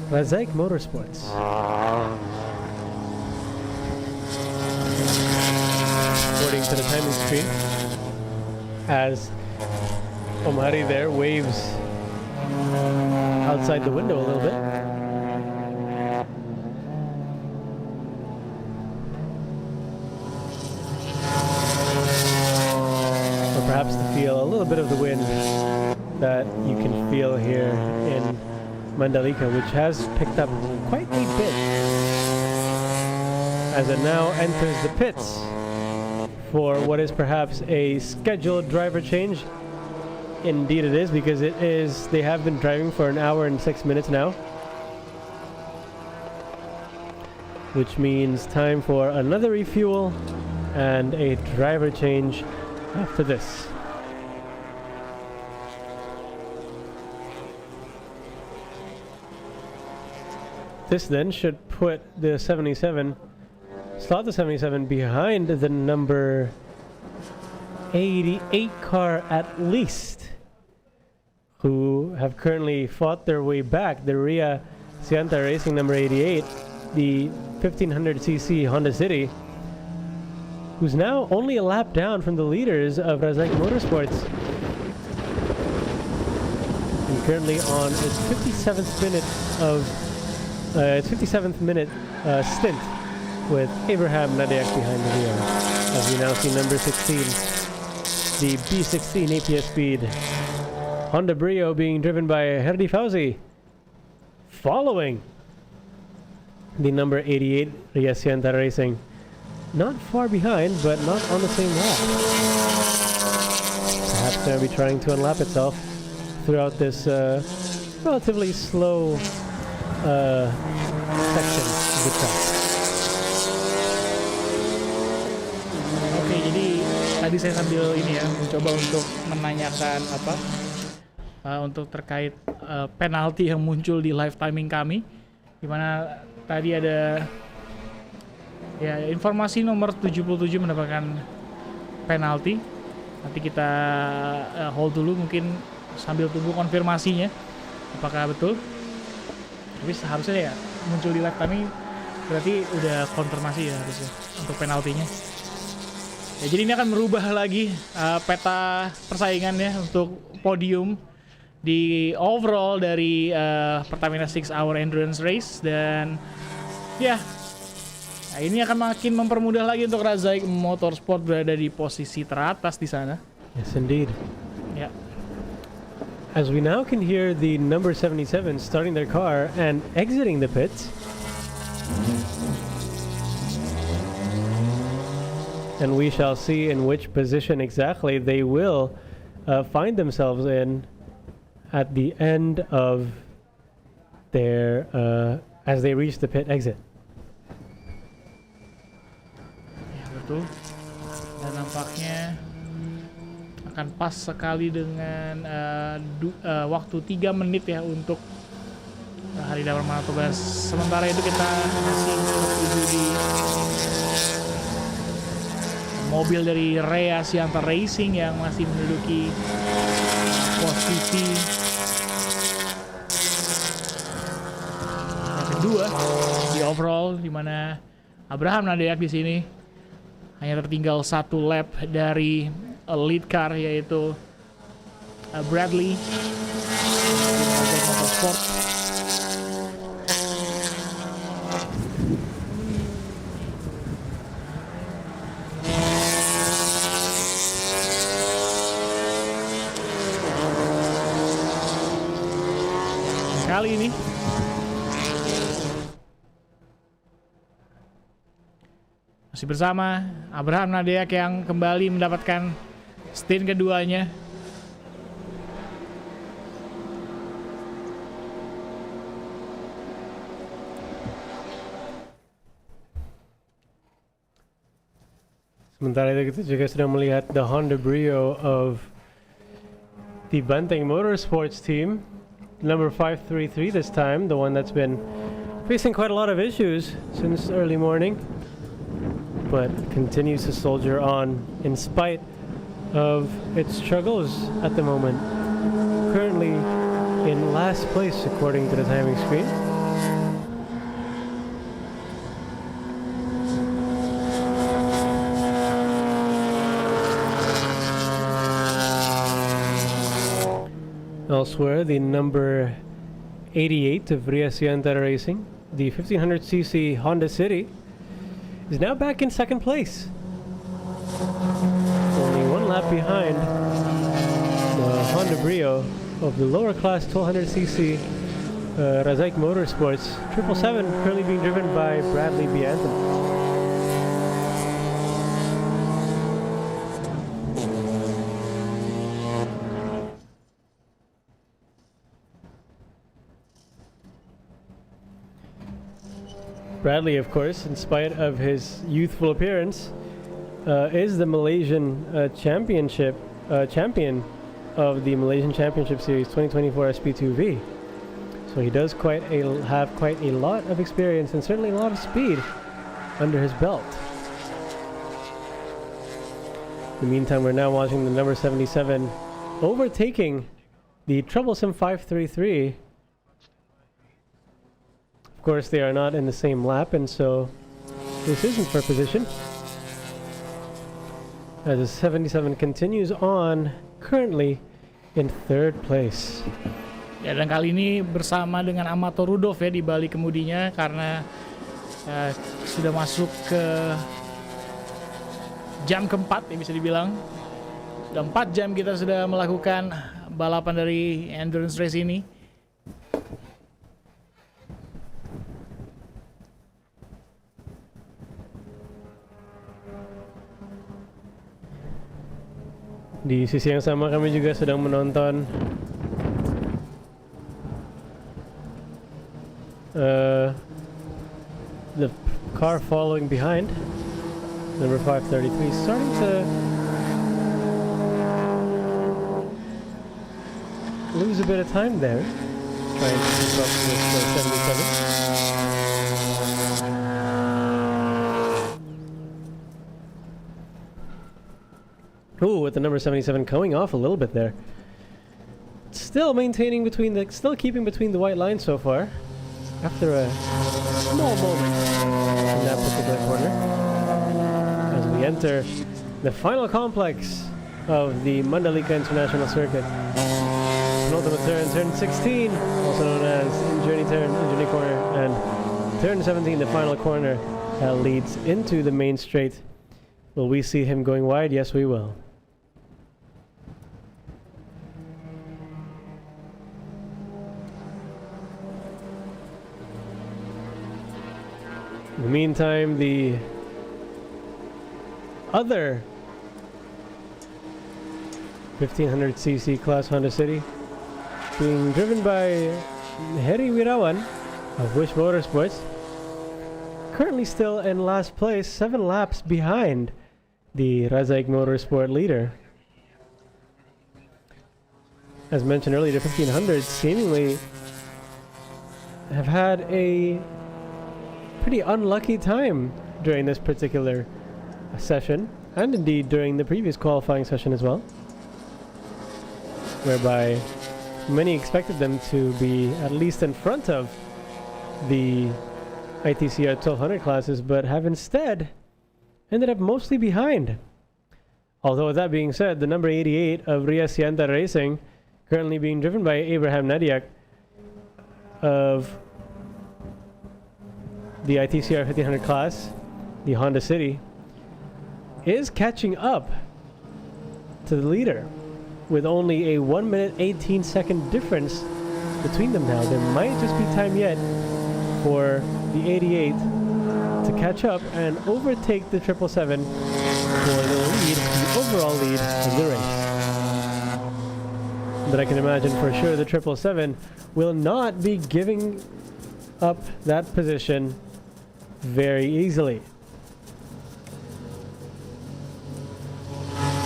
Razak Motorsports. According to the timing screen, as Omari there waves outside the window a little bit. Or perhaps to feel a little bit of the wind that you can feel here in Mandalika, which has picked up quite a bit as it now enters the pits for what is perhaps a scheduled driver change. Indeed it is, because it is, they have been driving for an hour and 6 minutes now, which means time for another refuel and a driver change after this. This then should put the 77, slot the 77 behind the number 88 car at least, who have currently fought their way back. The Ria Sianta Racing number 88, the 1500cc Honda City, who's now only a lap down from the leaders of Razak Motorsports, and currently on its 57th minute of stint, with Abraham Nadiak behind the wheel. As we now see number 16, the B16 APS Speed Honda Brio being driven by Herdi Fauzi, following the number 88 Ria Sianta Racing. Not far behind, but not on the same lap. Perhaps going to be trying to unlap itself throughout this relatively slow section of the track. Oke, jadi tadi saya sambil ini ya mencoba untuk menanyakan untuk terkait penalti yang muncul di live timing kami, dimana tadi ada ya informasi nomor 77 mendapatkan penalti. Nanti kita hold dulu mungkin sambil tunggu konfirmasinya apakah betul. Tapi seharusnya ya muncul di live timing berarti udah konfirmasi ya harusnya untuk penaltinya. Ya, jadi ini akan merubah lagi peta persaingannya untuk podium di overall dari Pertamina 6 Hour Endurance Race, dan ya nah ini akan makin mempermudah lagi untuk Razak Motorsport berada di posisi teratas di sana. Yes, indeed. Ya. As we now can hear the number 77 starting their car and exiting the pits. And we shall see in which position exactly they will find themselves in at the end of their, as they reach the pit exit. Ya, betul. Dan nampaknya akan pas sekali dengan waktu 3 menit ya untuk hari Damar Manatoba. Sementara itu kita masih menuju di mobil dari Ria Sianta Racing yang masih menduduki posisi yang kedua di overall, di mana Abraham Nadiak di sini hanya tertinggal 1 lap dari lead car, yaitu Bradley dari Motorsport. Kali ini masih bersama Abraham Nadiak yang kembali mendapatkan stint keduanya. Sementara itu kita juga sedang melihat the Honda Brio of the Banteng Motorsports team, number 533 this time, the one that's been facing quite a lot of issues since early morning, but continues to soldier on in spite of its struggles at the moment. Currently in last place according to the timing screen. Elsewhere, the number 88 of Riasianta Racing, the 1500cc Honda City, is now back in second place. Only one lap behind the Honda Brio of the lower class 1200cc Razak Motorsports 777, currently being driven by Bradley Bianton. Bradley, of course, in spite of his youthful appearance, is the Malaysian champion of the Malaysian Championship Series 2024 SP2V. So he does have quite a lot of experience and certainly a lot of speed under his belt. In the meantime, we're now watching the number 77 overtaking the troublesome 533. Of course, they are not in the same lap, and so this isn't for position. As the 77 continues on, currently in third place. Ya, dan kali ini bersama dengan Amato Rudolf ya di balik kemudinya, karena sudah masuk ke jam keempat ya bisa dibilang. Sudah 4 jam kita sudah melakukan balapan dari endurance race ini. Di sisi yang sama kami juga sedang menonton the car following behind, number 533, starting to lose a bit of time there, trying to keep up with the 77. Ooh, with the number 77 coming off a little bit there. Still keeping between the white lines so far, after a small moment in that particular corner. As we enter the final complex of the Mandalika International Circuit. Penultimate turn, turn 16, also known as in-journey corner, and turn 17, the final corner that leads into the main straight. Will we see him going wide? Yes, we will. In the meantime, the other 1500cc class Honda City, being driven by Heri Wirawan of Wish Motorsports, currently still in last place, 7 laps behind the Razak Motorsport leader. As mentioned earlier, the 1500s seemingly have had a pretty unlucky time during this particular session, and indeed during the previous qualifying session as well, whereby many expected them to be at least in front of the ITCR 1200 classes, but have instead ended up mostly behind. Although with that being said, the number 88 of Riasianta Racing, currently being driven by Abraham Nadiak of the ITCR 1500 class, the Honda City, is catching up to the leader with only a 1 minute 18 second difference between them now. There might just be time yet for the 88 to catch up and overtake the 777 for the overall lead in the race. But I can imagine for sure the 777 will not be giving up that position very easily.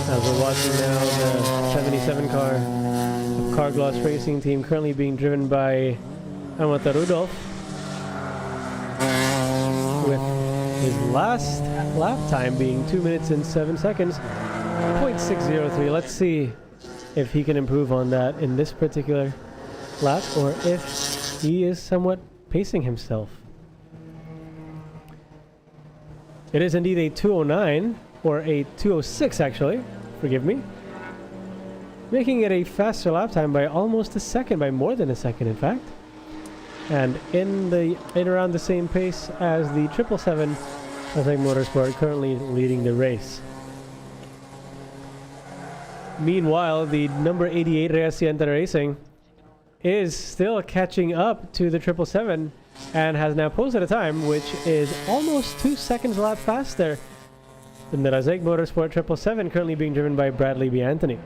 As we're watching now the 77 car of Carglass Racing Team, currently being driven by Amata Rudolf, with his last lap time being 2 minutes and 7 seconds, 0.603. Let's see if he can improve on that in this particular lap, or if he is somewhat pacing himself. It is indeed a 209, or a 206 actually, forgive me. making it a faster lap time by almost a second, by more than a second, in fact. And in around the same pace as the 777 Azek Motorsport, currently leading the race. Meanwhile, the number 88 Reasienta Racing is still catching up to the 777 and has now posted a time which is almost 2 seconds a lap faster than the Razek Motorsport 777, currently being driven by Bradley B. Anthony.